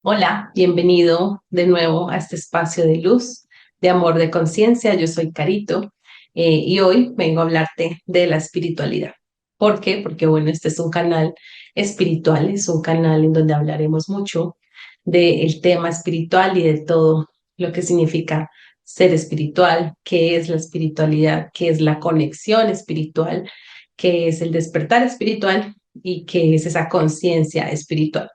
Hola, bienvenido de nuevo a este espacio de luz, de amor, de conciencia. Yo soy Carito y hoy vengo a hablarte de la espiritualidad. ¿Por qué? Porque bueno, este es un canal espiritual, es un canal en donde hablaremos mucho del tema espiritual y de todo lo que significa ser espiritual, qué es la espiritualidad, qué es la conexión espiritual, qué es el despertar espiritual y qué es esa conciencia espiritual.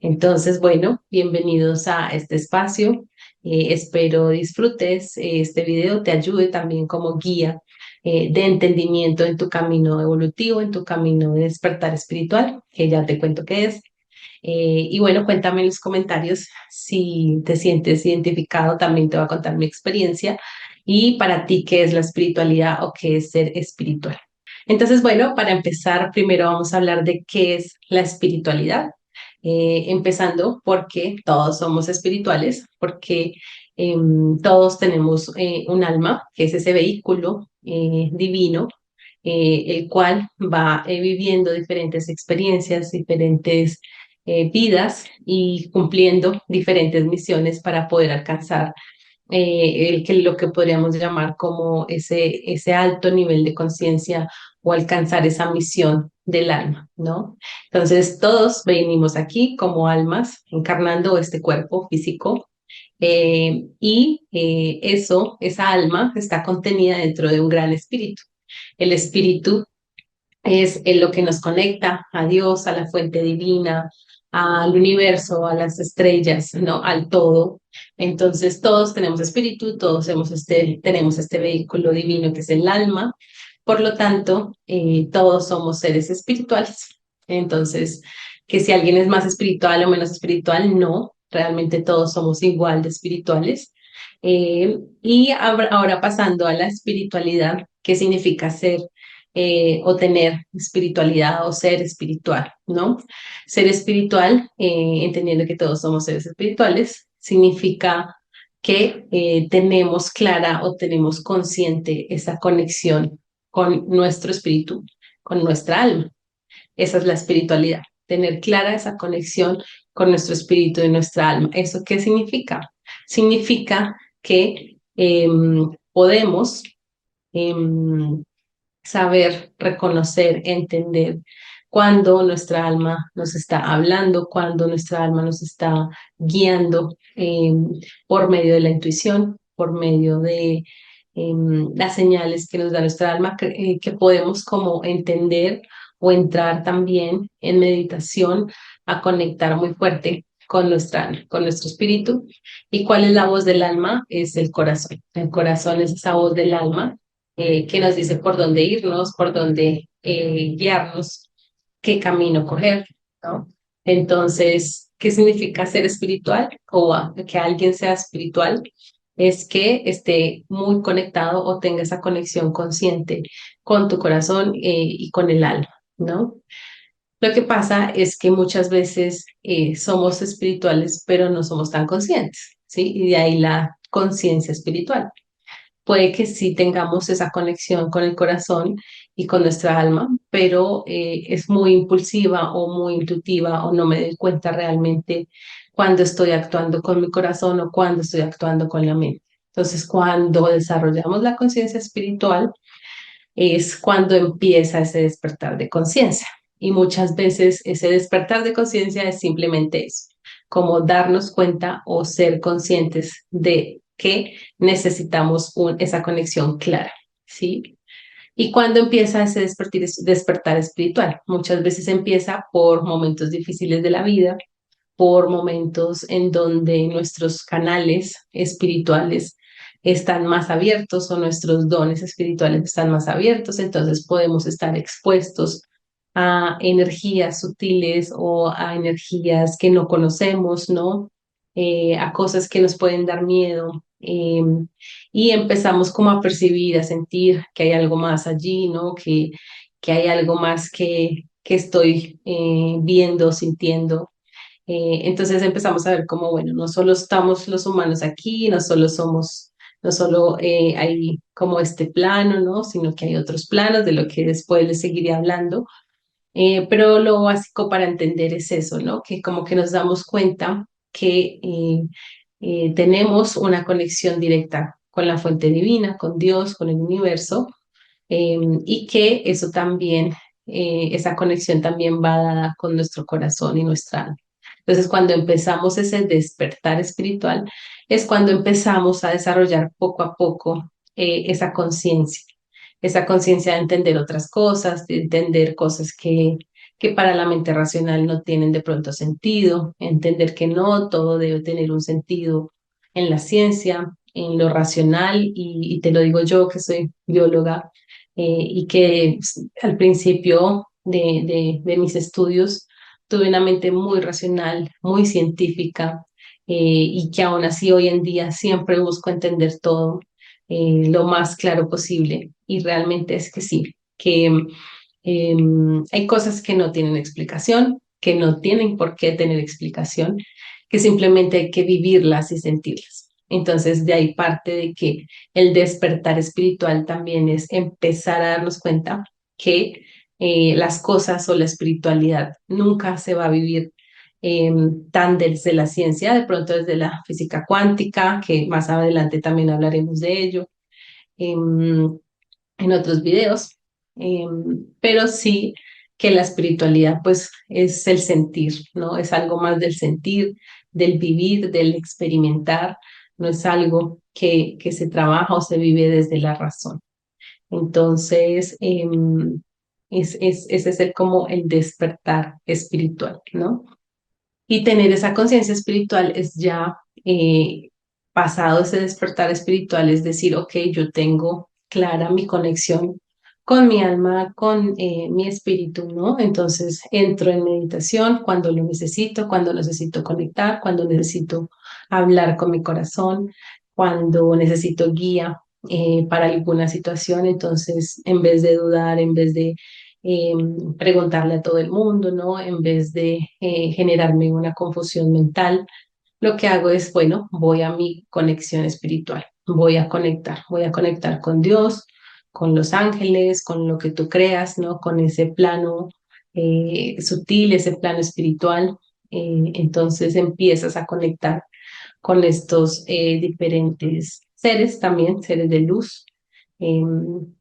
Entonces, bueno, bienvenidos a este espacio. Espero disfrutes este video, te ayude también como guía de entendimiento en tu camino evolutivo, en tu camino de despertar espiritual, que ya te cuento qué es. Y bueno, cuéntame en los comentarios si te sientes identificado, también te voy a contar mi experiencia y para ti qué es la espiritualidad o qué es ser espiritual. Entonces, bueno, para empezar, primero vamos a hablar de qué es la espiritualidad. Empezando porque todos somos espirituales, porque todos tenemos un alma, que es ese vehículo divino, el cual va viviendo diferentes experiencias, diferentes vidas y cumpliendo diferentes misiones para poder alcanzar lo que podríamos llamar como ese alto nivel de conciencia o alcanzar esa misión del alma, ¿no? Entonces, todos venimos aquí como almas encarnando este cuerpo físico esa alma está contenida dentro de un gran espíritu. El espíritu es lo que nos conecta a Dios, a la fuente divina, al universo, a las estrellas, ¿no? Al todo. Entonces, todos tenemos espíritu, tenemos este vehículo divino que es el alma. Por lo tanto, todos somos seres espirituales. Entonces, que si alguien es más espiritual o menos espiritual, no, realmente todos somos igual de espirituales. Ahora pasando a la espiritualidad, ¿qué significa ser o tener espiritualidad o ser espiritual, ¿no? Ser espiritual, entendiendo que todos somos seres espirituales, significa que tenemos clara o tenemos consciente esa conexión con nuestro espíritu, con nuestra alma. Esa es la espiritualidad, tener clara esa conexión con nuestro espíritu y nuestra alma. ¿Eso qué significa? Significa que podemos saber, reconocer, entender cuando nuestra alma nos está hablando, cuando nuestra alma nos está guiando por medio de la intuición, por medio de las señales que nos da nuestra alma, que podemos como entender o entrar también en meditación a conectar muy fuerte con nuestro espíritu. ¿Y cuál es la voz del alma? Es el corazón. El corazón es esa voz del alma que nos dice por dónde irnos, por dónde guiarnos, qué camino coger, ¿no? Entonces, ¿qué significa ser espiritual o que alguien sea espiritual? Es que esté muy conectado o tenga esa conexión consciente con tu corazón y con el alma, ¿no? Lo que pasa es que muchas veces somos espirituales, pero no somos tan conscientes, ¿sí? Y de ahí la conciencia espiritual. Puede que sí tengamos esa conexión con el corazón y con nuestra alma, pero es muy impulsiva o muy intuitiva o no me doy cuenta realmente cuando estoy actuando con mi corazón o cuando estoy actuando con la mente. Entonces, cuando desarrollamos la conciencia espiritual, es cuando empieza ese despertar de conciencia. Y muchas veces ese despertar de conciencia es simplemente eso, como darnos cuenta o ser conscientes de que necesitamos esa conexión clara, ¿sí? ¿Y cuando empieza ese despertar espiritual? Muchas veces empieza por momentos difíciles de la vida, por momentos en donde nuestros canales espirituales están más abiertos o nuestros dones espirituales están más abiertos, entonces podemos estar expuestos a energías sutiles o a energías que no conocemos, ¿no? A cosas que nos pueden dar miedo. Y empezamos como a percibir, a sentir que hay algo más allí, ¿no? Que hay algo más que estoy viendo, sintiendo. Entonces empezamos a ver como, bueno, no solo estamos los humanos aquí, no solo hay como este plano, ¿no? Sino que hay otros planos de lo que después les seguiré hablando. Pero lo básico para entender es eso, ¿no? Que como que nos damos cuenta. que tenemos una conexión directa con la fuente divina, con Dios, con el universo, y que eso también, esa conexión también va dada con nuestro corazón y nuestra alma. Entonces, cuando empezamos ese despertar espiritual, es cuando empezamos a desarrollar poco a poco esa conciencia de entender otras cosas, de entender cosas que para la mente racional no tienen de pronto sentido, entender que no todo debe tener un sentido en la ciencia, en lo racional, y te lo digo yo que soy bióloga, y que al principio de mis estudios tuve una mente muy racional, muy científica, y que aún así hoy en día siempre busco entender todo lo más claro posible. Y realmente es que sí, que hay cosas que no tienen explicación, que no tienen por qué tener explicación, que simplemente hay que vivirlas y sentirlas. Entonces, de ahí parte de que el despertar espiritual también es empezar a darnos cuenta que las cosas o la espiritualidad nunca se va a vivir eh, tan desde la ciencia, de pronto desde la física cuántica, que más adelante también hablaremos de ello en otros videos, pero sí que la espiritualidad pues es el sentir, ¿no? Es algo más del sentir, del vivir, del experimentar, no es algo que se trabaja o se vive desde la razón. Entonces, ese es el, como el despertar espiritual, ¿no? Y tener esa conciencia espiritual es ya pasado ese despertar espiritual, es decir, ok, yo tengo clara mi conexión con mi alma, con mi espíritu, ¿no? Entonces entro en meditación cuando necesito conectar, cuando necesito hablar con mi corazón, cuando necesito guía para alguna situación. Entonces, en vez de dudar, en vez de eh, preguntarle a todo el mundo, ¿no? En vez de generarme una confusión mental, lo que hago es, bueno, voy a mi conexión espiritual, voy a conectar con Dios, con los ángeles, con lo que tú creas, ¿no? Con ese plano sutil, ese plano espiritual. Entonces empiezas a conectar con estos diferentes seres también, seres de luz, eh,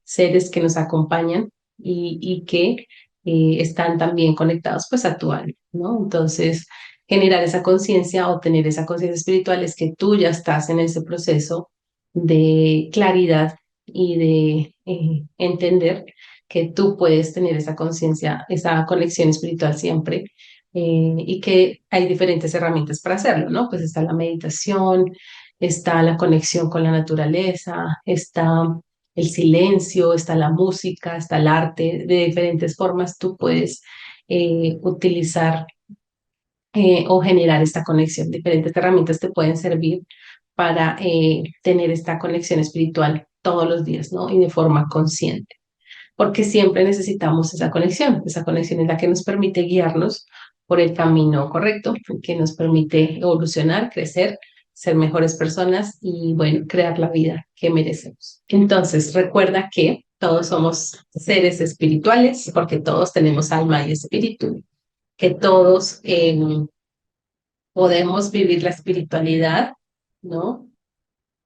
seres que nos acompañan y que están también conectados pues a tu alma, ¿no? Entonces, generar esa conciencia o tener esa conciencia espiritual es que tú ya estás en ese proceso de claridad y de entender que tú puedes tener esa conciencia, esa conexión espiritual siempre, y que hay diferentes herramientas para hacerlo, ¿no? Pues está la meditación, está la conexión con la naturaleza, está el silencio, está la música, está el arte, de diferentes formas tú puedes utilizar o generar esta conexión. Diferentes herramientas te pueden servir para tener esta conexión espiritual todos los días, ¿no? Y de forma consciente, porque siempre necesitamos esa conexión es la que nos permite guiarnos por el camino correcto, que nos permite evolucionar, crecer, ser mejores personas y, bueno, crear la vida que merecemos. Entonces, recuerda que todos somos seres espirituales, porque todos tenemos alma y espíritu, que todos podemos vivir la espiritualidad, ¿no?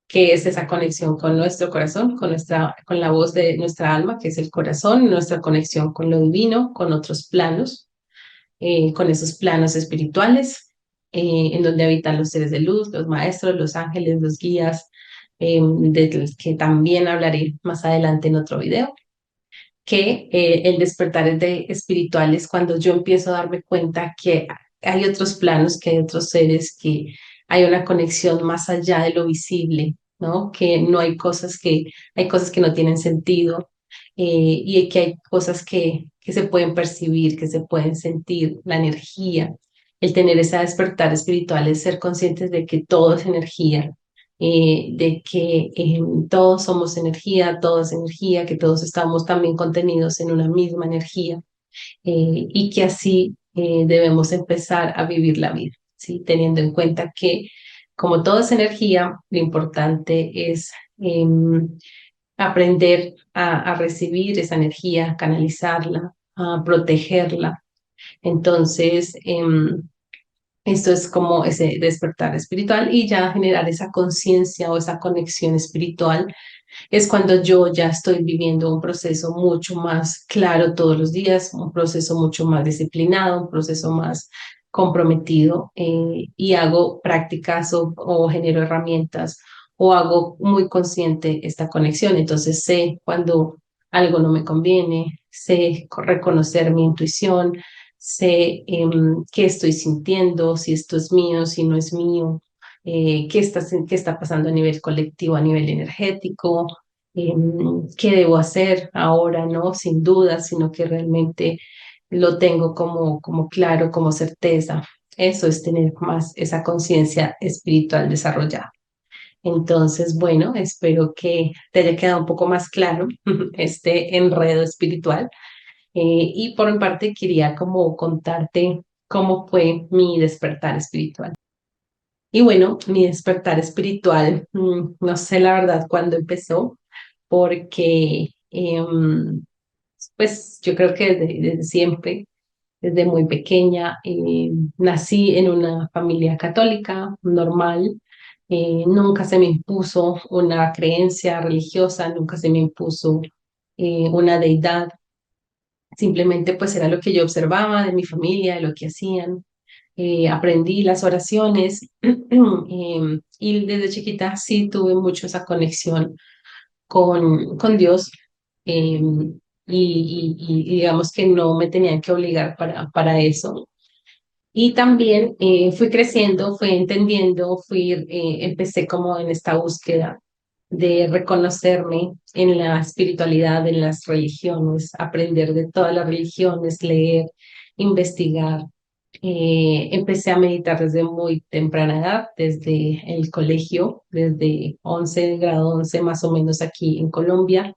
Que es esa conexión con nuestro corazón, con la voz de nuestra alma, que es el corazón, nuestra conexión con lo divino, con otros planos, con esos planos espirituales, en donde habitan los seres de luz, los maestros, los ángeles, los guías, de los que también hablaré más adelante en otro video, que el despertar es de espirituales cuando yo empiezo a darme cuenta que hay otros planos, que hay otros seres, que hay una conexión más allá de lo visible, ¿no? Que no hay hay cosas que no tienen sentido, y que hay cosas que se pueden percibir, que se pueden sentir, la energía. El tener ese despertar espiritual es ser conscientes de que todo es energía, de que todos somos energía, todo es energía, que todos estamos también contenidos en una misma energía, y que así debemos empezar a vivir la vida, ¿sí? Teniendo en cuenta que como todo es energía, lo importante es aprender a recibir esa energía, canalizarla, a protegerla. Entonces, Esto es como ese despertar espiritual y ya generar esa conciencia o esa conexión espiritual es cuando yo ya estoy viviendo un proceso mucho más claro todos los días, un proceso mucho más disciplinado, un proceso más comprometido y hago prácticas o genero herramientas o hago muy consciente esta conexión. Entonces sé cuando algo no me conviene, sé reconocer mi intuición, sé qué estoy sintiendo, si esto es mío, si no es mío, qué está pasando a nivel colectivo, a nivel energético, qué debo hacer ahora, ¿no? Sin duda, sino que realmente lo tengo como claro, como certeza. Eso es tener más esa conciencia espiritual desarrollada. Entonces, bueno, espero que te haya quedado un poco más claro este enredo espiritual. Y por mi parte, quería como contarte cómo fue mi despertar espiritual. Y bueno, mi despertar espiritual, no sé la verdad cuándo empezó, porque pues yo creo que desde siempre, desde muy pequeña, nací en una familia católica normal. Nunca se me impuso una creencia religiosa, nunca se me impuso una deidad. Simplemente pues era lo que yo observaba de mi familia, de lo que hacían. Aprendí las oraciones y desde chiquita sí tuve mucho esa conexión con Dios. eh, y digamos que no me tenían que obligar para eso. Y también fui creciendo, fui entendiendo, empecé como en esta búsqueda de reconocerme en la espiritualidad, en las religiones, aprender de todas las religiones, leer, investigar. Empecé a meditar desde muy temprana edad, desde el colegio, desde 11 grado 11 más o menos aquí en Colombia.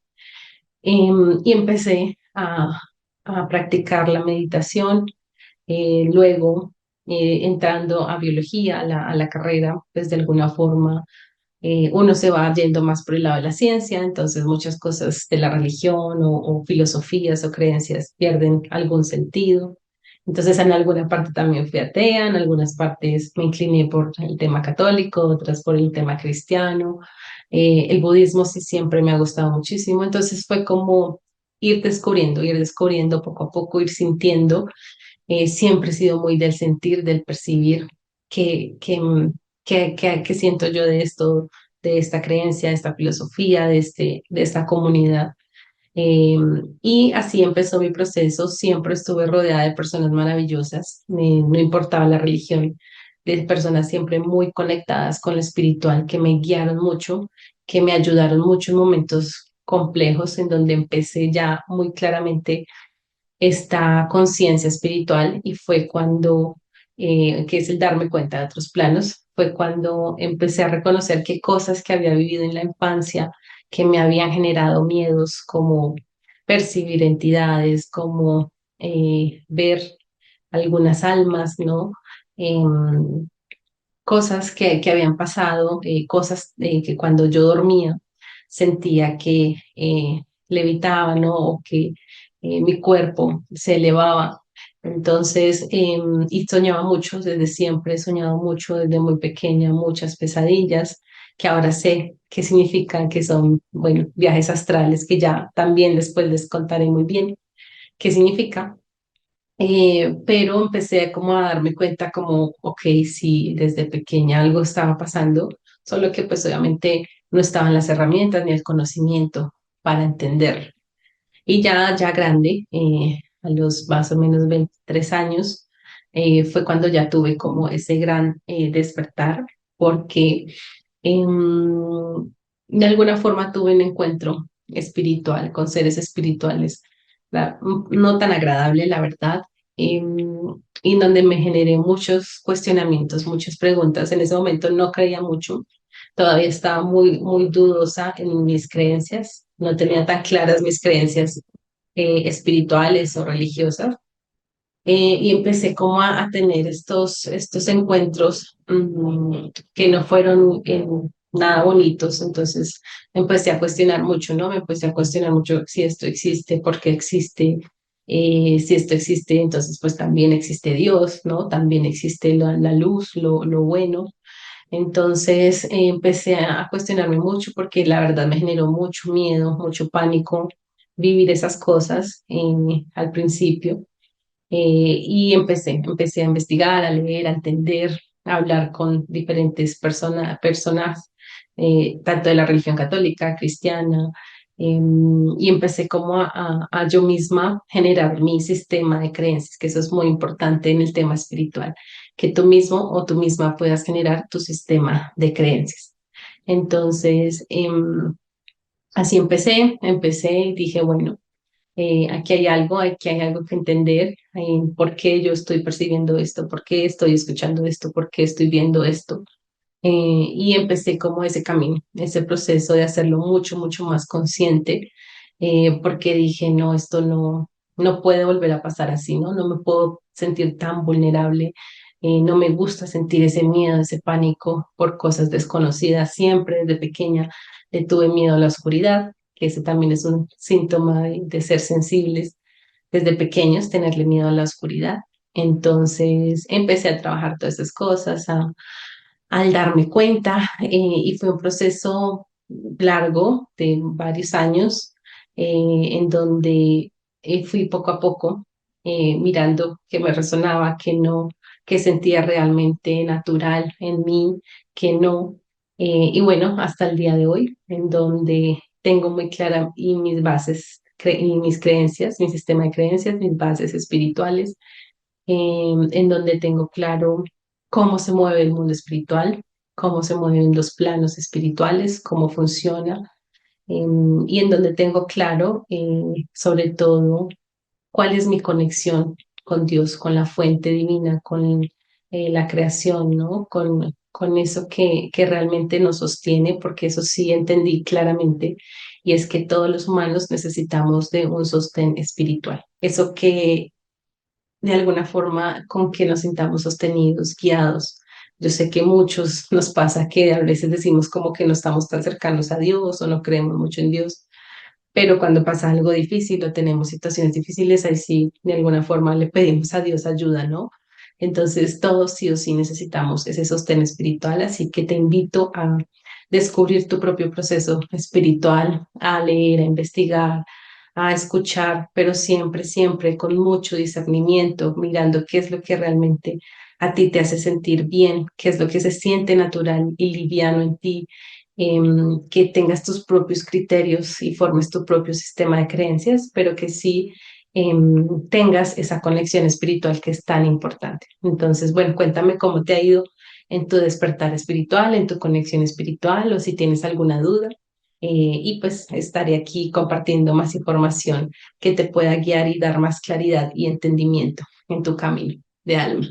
Y empecé a practicar la meditación. Luego, entrando a biología, a la carrera, pues de alguna forma uno se va yendo más por el lado de la ciencia, entonces muchas cosas de la religión o filosofías o creencias pierden algún sentido. Entonces en alguna parte también fui atea, en algunas partes me incliné por el tema católico, otras por el tema cristiano. El budismo sí siempre me ha gustado muchísimo, entonces fue como ir descubriendo poco a poco, ir sintiendo. Siempre he sido muy del sentir, del percibir, que, que, mm, que siento yo de esto, de esta creencia, de esta filosofía, de esta comunidad. Eh, y así empezó mi proceso. Siempre estuve rodeada de personas maravillosas, no importaba la religión, de personas siempre muy conectadas con lo espiritual, que me guiaron mucho, que me ayudaron mucho en momentos complejos en donde empecé ya muy claramente esta conciencia espiritual y fue cuando, que es el darme cuenta de otros planos, fue cuando empecé a reconocer que cosas que había vivido en la infancia, que me habían generado miedos, como percibir entidades, como ver algunas almas, ¿no? Cosas que habían pasado, cosas que cuando yo dormía sentía que levitaba, ¿no? O que mi cuerpo se elevaba. Entonces, y soñaba mucho, desde siempre he soñado mucho, desde muy pequeña, muchas pesadillas, que ahora sé qué significan, que son, bueno, viajes astrales, que ya también después les contaré muy bien qué significa. Pero empecé como a darme cuenta como, ok, sí, desde pequeña algo estaba pasando, solo que pues obviamente no estaban las herramientas ni el conocimiento para entenderlo. Y ya grande, a los más o menos 23 años, fue cuando ya tuve como ese gran despertar, porque de alguna forma tuve un encuentro espiritual con seres espirituales, no tan agradable, la verdad, y donde me generé muchos cuestionamientos, muchas preguntas. En ese momento no creía mucho, todavía estaba muy dudosa en mis creencias, no tenía tan claras mis creencias espirituales o religiosas. Y empecé como a tener estos encuentros que no fueron nada bonitos, entonces me empecé a cuestionar mucho, ¿no? Me empecé a cuestionar mucho si esto existe, por qué existe, Si esto existe, entonces pues también existe Dios, ¿no? También existe la luz, lo bueno. Entonces empecé a cuestionarme mucho porque la verdad me generó mucho miedo, mucho pánico vivir esas cosas al principio. Y empecé a investigar, a leer, a entender, a hablar con diferentes personas, tanto de la religión católica, cristiana, y empecé como a yo misma generar mi sistema de creencias, que eso es muy importante en el tema espiritual, que tú mismo o tú misma puedas generar tu sistema de creencias. Entonces, así empecé y dije, bueno, aquí hay algo que entender, por qué yo estoy percibiendo esto, por qué estoy escuchando esto, por qué estoy viendo esto. Y empecé como ese camino, ese proceso de hacerlo mucho, mucho más consciente, porque dije, no, esto no puede volver a pasar así, ¿no? No me puedo sentir tan vulnerable, no me gusta sentir ese miedo, ese pánico por cosas desconocidas. Siempre desde pequeña le tuve miedo a la oscuridad, que ese también es un síntoma de ser sensibles desde pequeños, tenerle miedo a la oscuridad. Entonces empecé a trabajar todas esas cosas, al darme cuenta, y fue un proceso largo de varios años, en donde fui poco a poco mirando qué me resonaba, qué no, qué sentía realmente natural en mí, qué no. Y bueno, hasta el día de hoy, en donde tengo muy clara y mis bases y mis creencias, mi sistema de creencias, mis bases espirituales, en donde tengo claro cómo se mueve el mundo espiritual, cómo se mueven los planos espirituales, cómo funciona, y en donde tengo claro, sobre todo, cuál es mi conexión con Dios, con la fuente divina, con la creación, ¿no? Con eso que realmente nos sostiene, porque eso sí entendí claramente, y es que todos los humanos necesitamos de un sostén espiritual. Eso que de alguna forma con que nos sintamos sostenidos, guiados. Yo sé que muchos nos pasa que a veces decimos como que no estamos tan cercanos a Dios o no creemos mucho en Dios, pero cuando pasa algo difícil o tenemos situaciones difíciles, ahí sí, de alguna forma le pedimos a Dios ayuda, ¿no? Entonces, todos sí o sí necesitamos ese sostén espiritual, así que te invito a descubrir tu propio proceso espiritual, a leer, a investigar, a escuchar, pero siempre, siempre con mucho discernimiento, mirando qué es lo que realmente a ti te hace sentir bien, qué es lo que se siente natural y liviano en ti, que tengas tus propios criterios y formes tu propio sistema de creencias, pero que sí tengas esa conexión espiritual que es tan importante. Entonces, bueno, cuéntame cómo te ha ido en tu despertar espiritual, en tu conexión espiritual, o si tienes alguna duda. Y pues estaré aquí compartiendo más información que te pueda guiar y dar más claridad y entendimiento en tu camino de alma.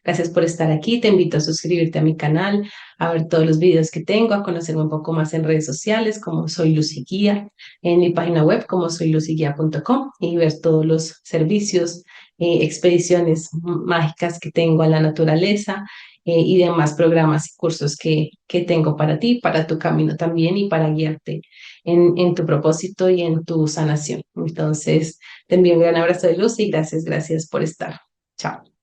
Gracias por estar aquí. Te invito a suscribirte a mi canal, a ver todos los videos que tengo, a conocerme un poco más en redes sociales como Soy Lucy Guía, en mi página web como soylucyguía.com, y ver todos los servicios, expediciones mágicas que tengo a la naturaleza, y demás programas y cursos que tengo para ti, para tu camino también y para guiarte en tu propósito y en tu sanación. Entonces, te envío un gran abrazo de luz y gracias, gracias por estar. Chao.